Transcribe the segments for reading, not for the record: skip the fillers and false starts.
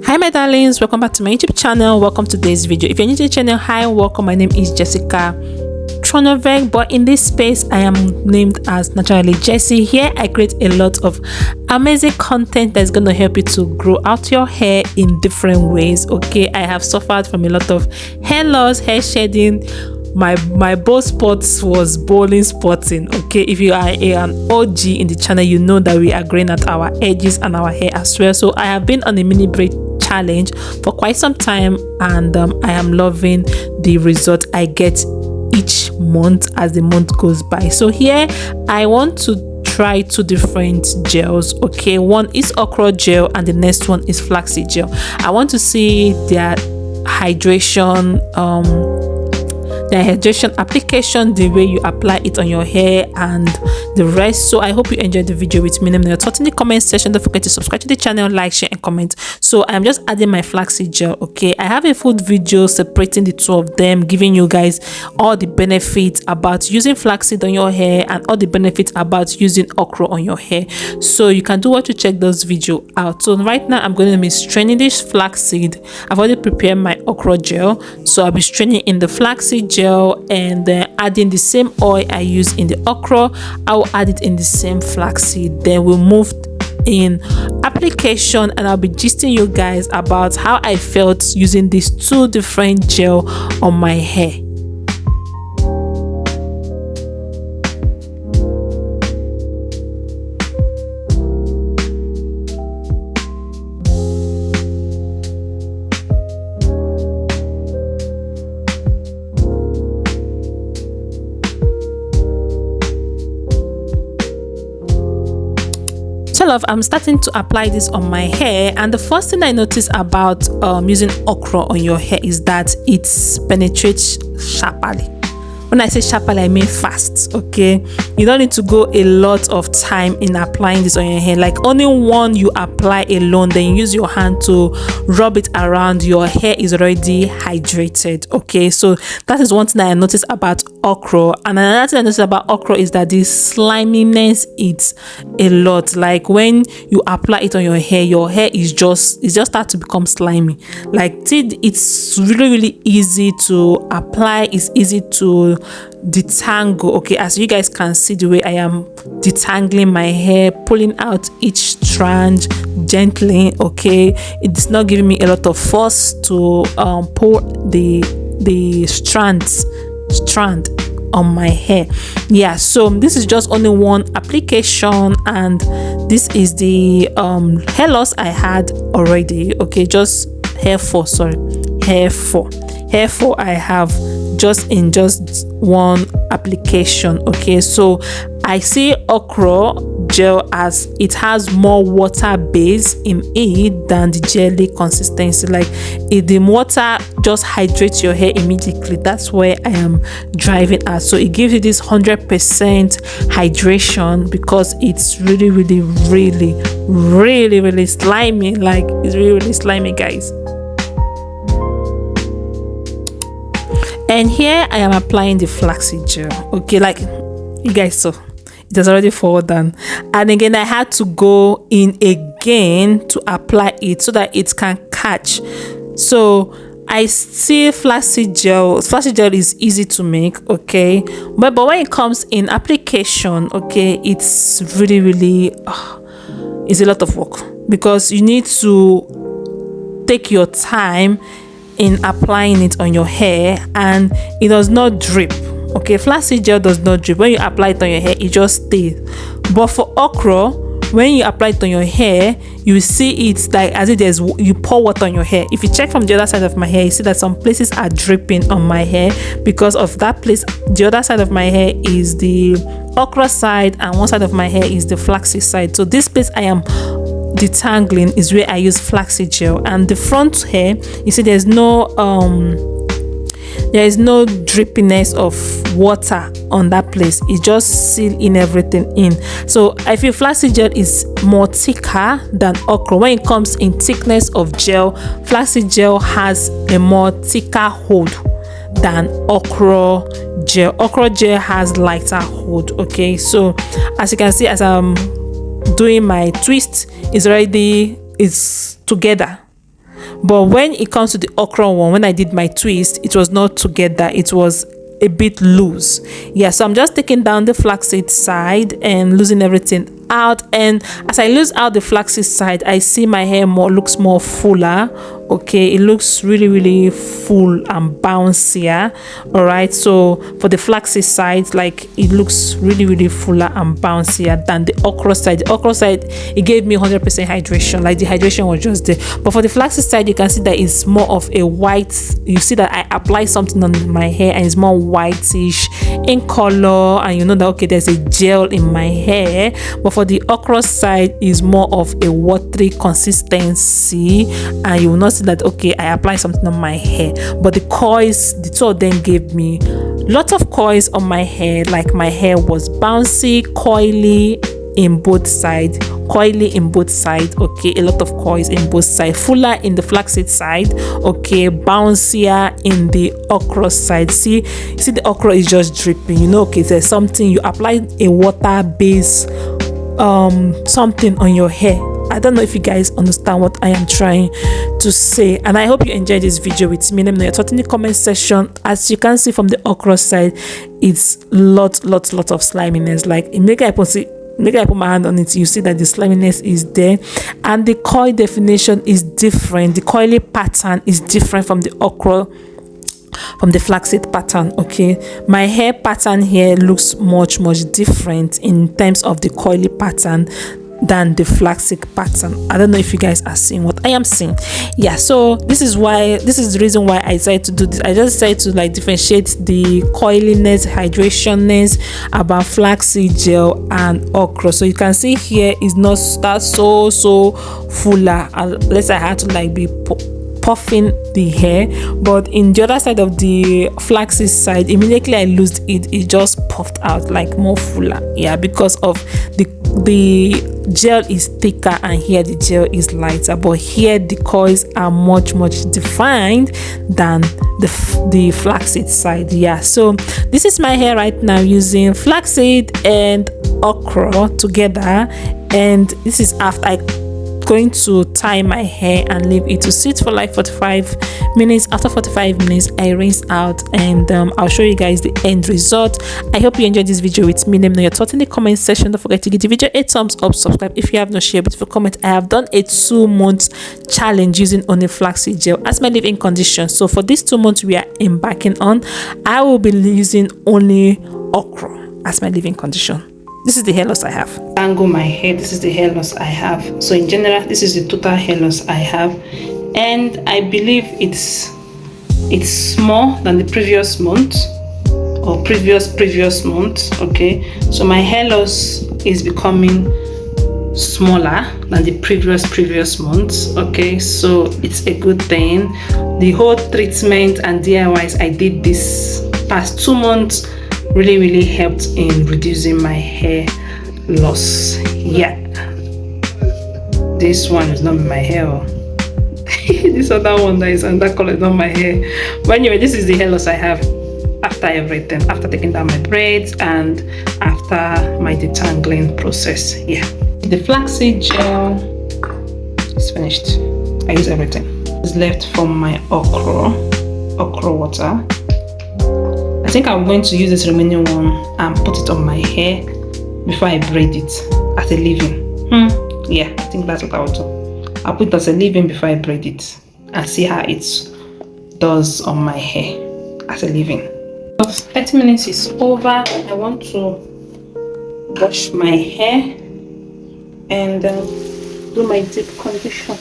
Hi my darlings, welcome back to my YouTube channel. Welcome to today's video. If you're new to the channel, hi, welcome. My name is Jessica Tronovec, but in this space I am named as Naturally Jessie. Here I create a lot of amazing content that's going to help you to grow out your hair in different ways. Okay, I have suffered from a lot of hair loss, hair shedding. My bald spots was balding spotting. Okay, if you are an OG in the channel, you know that we are growing at our edges and our hair as well. So I have been on a mini braid challenge for quite some time, and I am loving the result I get each month as the month goes by. So here I want to try two different gels. Okay, one is okra gel and the next one is flaxseed gel. I want to see their hydration application, the way you apply it on your hair and the rest. So I hope you enjoyed the video with me. Let me know your thoughts in the comment section. Don't forget to subscribe to the channel, like, share and comment. So I'm just adding my flaxseed gel. Okay, I have a full video separating the two of them, giving you guys all the benefits about using flaxseed on your hair and all the benefits about using okra on your hair. So you can do what to check those videos out. So right now I'm going to be straining this flaxseed. I've already prepared my okra gel, so I'll be straining in the flaxseed gel and then adding the same oil I use in the okra. I will add it in the same flaxseed. Then we'll move in application and I'll be gisting you guys about how I felt using these two different gel on my hair. I'm starting to apply this on my hair, and the first thing I notice about using okra on your hair is that it penetrates sharply. When I say sharply, I mean fast. Okay, you don't need to go a lot of time in applying this on your hair. Like only one you apply alone, then you use your hand to rub it around, your hair is already hydrated. Okay, so that is one thing that I noticed about okra. And another thing I noticed about okra is that the sliminess is a lot. Like when you apply it on your hair is just start to become slimy. Like it's really easy to apply. It's easy to detangle. Okay, as you guys can see the way I am detangling my hair, pulling out each strand gently. Okay, it's not giving me a lot of force to pull the strand on my hair. Yeah, so this is just only one application, and this is the hair loss I had already. Okay, just hair fall I have just one application. Okay, so I see okra gel as it has more water base in it than the jelly consistency. Like the water just hydrates your hair immediately. That's where I am driving at. So it gives you this 100% hydration because it's really slimy. Like it's really slimy, guys. And here I am applying the flaxseed gel. Okay, like you guys saw, it has already fallen down, and again I had to go in again to apply it so that it can catch. So I see flaxseed gel is easy to make. Okay, but when it comes in application, okay, it's really it's a lot of work because you need to take your time in applying it on your hair, and it does not drip. Okay, flaxseed gel does not drip. When you apply it on your hair, it just stays. But for okra, when you apply it on your hair, you see it's like as if you pour water on your hair. If you check from the other side of my hair, you see that some places are dripping on my hair because of that place. The other side of my hair is the okra side, and one side of my hair is the flaxseed side. So this place I am detangling is where I use flaxseed gel, and the front hair, you see there's no there is no drippiness of water on that place. It just seal in everything in. So I feel flaxseed gel is more thicker than okra. When it comes in thickness of gel, flaxseed gel has a more thicker hold than okra gel. Okra gel has lighter hold. Okay, so as you can see, as I'm doing my twist, it's together. But when it comes to the okra one, when I did my twist, it was not together, it was a bit loose. Yeah, so I'm just taking down the flaxseed side and losing everything out. And as I lose out the flaxseed side, I see my hair looks more fuller. Okay, it looks really full and bouncier. All right, so for the flaxseed side, like, it looks really fuller and bouncier than the okra side. The okra side, it gave me 100% hydration, like the hydration was just there. But for the flaxseed side, you can see that it's more of a white. You see that I apply something on my hair and it's more whitish in color, and you know that, okay, there's a gel in my hair. But for the okra side, is more of a watery consistency, and you will not see that, okay, I apply something on my hair. But the coils, the two of them gave me lots of coils on my hair. Like, my hair was bouncy, coily in both sides, okay, a lot of coils in both sides, fuller in the flaxseed side, okay, bouncier in the okra side. See the okra is just dripping, you know, okay, there's something, you apply a water base something on your hair. I don't know if you guys understand what I am trying to say, and I hope you enjoyed this video with me. Let me know your thoughts in the comment section. As you can see from the okra side, it's lots of sliminess. Like, make I put my hand on it, you see that the sliminess is there, and the coil definition is different. The coily pattern is different from the okra, from the flaxseed pattern. Okay, my hair pattern here looks much different in terms of the coily pattern than the flaxseed pattern. I don't know if you guys are seeing what I am seeing. Yeah, so this is the reason why I decided to do this. I just decided to, like, differentiate the coiliness, hydrationness about flaxseed gel and okra. So you can see here is not that so fuller, unless I had to, like, be puffing the hair. But in the other side of the flaxseed side, immediately I loosed it, it just puffed out, like, more fuller. Yeah, because of the gel is thicker and here the gel is lighter. But here the coils are much defined than the flaxseed side. Yeah, so this is my hair right now using flaxseed and okra together, and this is after I going to tie my hair and leave it to sit for like 45 minutes. After 45 minutes, I rinse out, and I'll show you guys the end result. I hope you enjoyed this video with me. Let me know your thoughts in the comment section. Don't forget to give the video a thumbs up, subscribe if you have not, shared. But if you comment, I have done a 2-month challenge using only flaxseed gel as my leave-in condition. So for these 2 months we are embarking on, I will be using only okra as my leave-in condition. This is the hair loss I have. Angle my hair. This is the hair loss I have. So in general, this is the total hair loss I have, and I believe it's more than the previous month or previous month. Okay, so my hair loss is becoming smaller than the previous months. Okay, so it's a good thing. The whole treatment and DIYs I did this past 2 months really helped in reducing my hair loss. Yeah, this one is not my hair. This other one that is under color is not my hair. But anyway, this is the hair loss I have after everything, after taking down my braids and after my detangling process. Yeah, the flaxseed gel is finished. I use everything. It's left from my okra water. I think I'm going to use this remaining one and put it on my hair before I braid it as a leave-in. Yeah, I think that's what I will do. I'll put it as a leave-in before I braid it and see how it does on my hair as a leave-in. 30 minutes is over. I want to wash my hair and do my deep condition.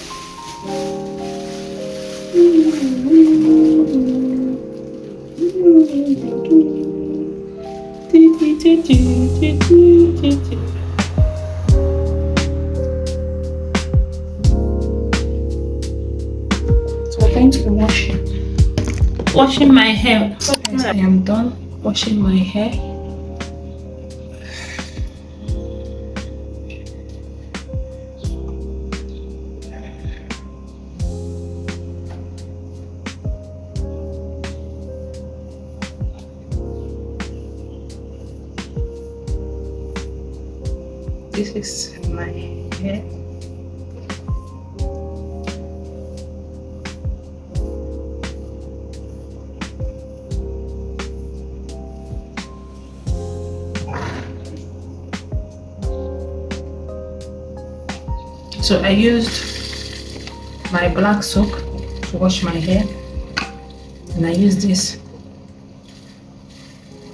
So we're going to be washing. washing my hair. I am done washing my hair. This is my hair. So I used my black soap to wash my hair, and I use this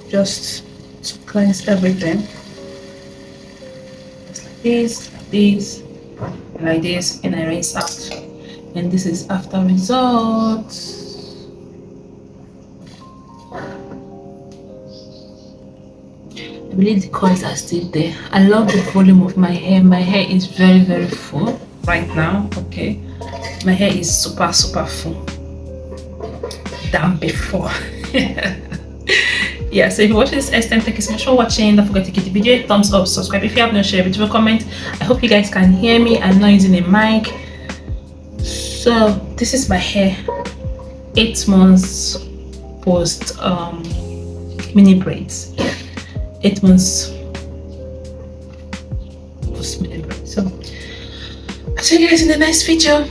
just to cleanse everything. Just like this, like this, and I rinse out. And this is after results. I believe the curls are still there. I love the volume of my hair. My hair is very full right now. Okay, my hair is super full than before. Yeah, so if you watch this extent, thank you so much for watching. Don't forget to give the video a thumbs up, subscribe if you have not, share it, comment. I hope you guys can hear me. I'm not using a mic. So this is my hair 8 months post mini braids. Yeah, 8 months post mini braids. So I'll see you guys in the next video.